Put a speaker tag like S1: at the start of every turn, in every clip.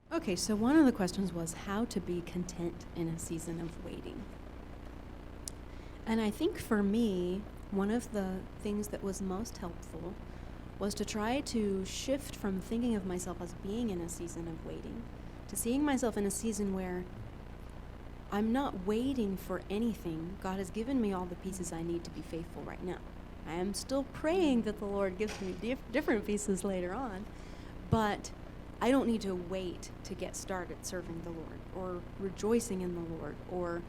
S1: Okay, so one of the questions was how to be content in a season of waiting. And I think for me, one of the things that was most helpful was to try to shift from thinking of myself as being in a season of waiting to seeing myself in a season where I'm not waiting for anything. God has given me all the pieces I need to be faithful right now. I am still praying that the Lord gives me different pieces later on, but I don't need to wait to get started serving the Lord or rejoicing in the Lord or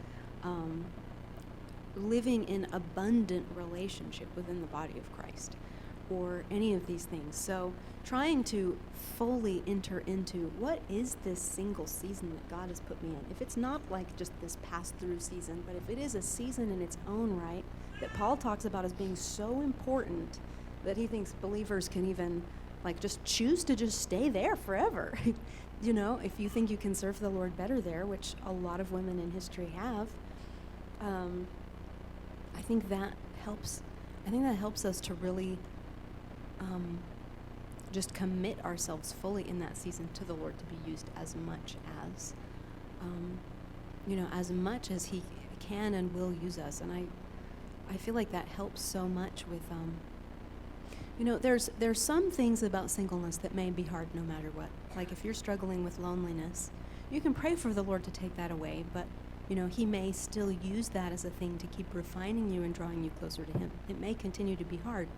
S1: living in abundant relationship within the body of Christ or any of these things. So trying to fully enter into what is this single season that God has put me in. If it's not like just this pass-through season, but if it is a season in its own right that Paul talks about as being so important that he thinks believers can even like just choose to just stay there forever. You know, if you think you can serve the Lord better there, which a lot of women in history have, I think that helps. I think that helps us to really just commit ourselves fully in that season to the Lord to be used as much as, as much as He can and will use us. And I feel like that helps so much with, there's some things about singleness that may be hard no matter what. Like if you're struggling with loneliness, you can pray for the Lord to take that away, but He may still use that as a thing to keep refining you and drawing you closer to Him. It may continue to be hard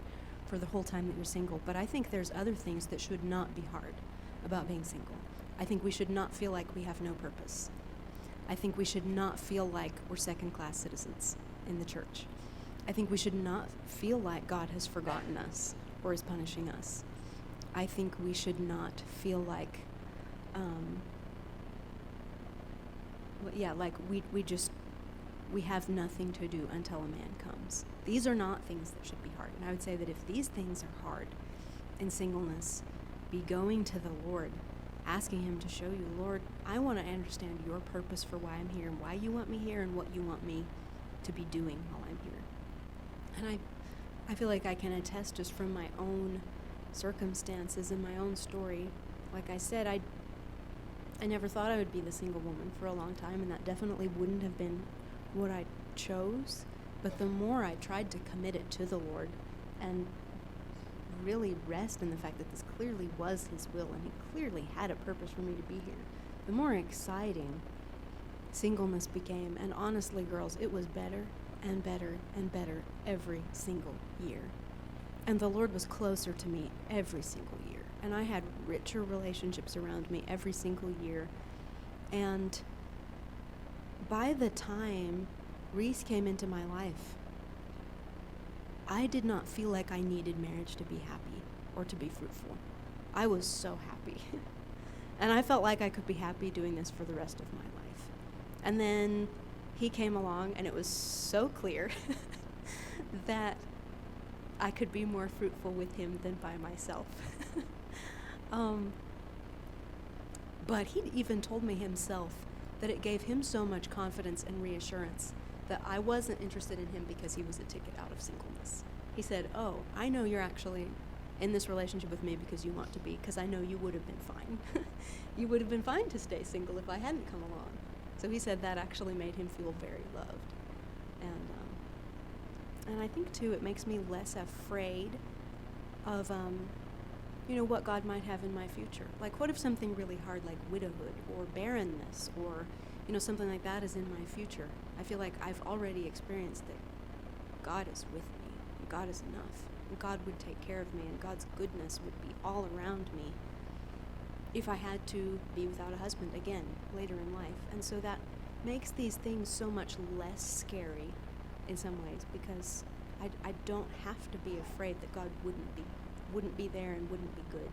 S1: for the whole time that you're single, but I think there's other things that should not be hard about being single. I think we should not feel like we have no purpose. I think we should not feel like we're second-class citizens in the church. I think we should not feel like God has forgotten us or is punishing us. I think we should not feel like, we have nothing to do until a man comes. These are not things that should be hard. And I would say that if these things are hard in singleness, be going to the Lord, asking Him to show you, Lord, I want to understand your purpose for why I'm here and why you want me here and what you want me to be doing while I'm here. And I feel like I can attest just from my own circumstances and my own story. Like I said, I never thought I would be the single woman for a long time, and that definitely wouldn't have been what I chose. But the more I tried to commit it to the Lord and really rest in the fact that this clearly was His will and He clearly had a purpose for me to be here, the more exciting singleness became. And honestly, girls, it was better and better and better every single year. And the Lord was closer to me every single year. And I had richer relationships around me every single year. And by the time Reese came into my life, I did not feel like I needed marriage to be happy or to be fruitful. I was so happy. And I felt like I could be happy doing this for the rest of my life. And then he came along, and it was so clear that I could be more fruitful with him than by myself. But he even told me himself that it gave him so much confidence and reassurance that I wasn't interested in him because he was a ticket out of singleness. He said, oh, I know you're actually in this relationship with me because you want to be, because I know you would have been fine. You would have been fine to stay single if I hadn't come along. So he said that actually made him feel very loved. And I think, too, it makes me less afraid of, what God might have in my future. Like, what if something really hard like widowhood or barrenness or, something like that is in my future? I feel like I've already experienced that God is with me, and God is enough, and God would take care of me, and God's goodness would be all around me if I had to be without a husband again later in life. And so that makes these things so much less scary in some ways, because I don't have to be afraid that God wouldn't be there and wouldn't be good.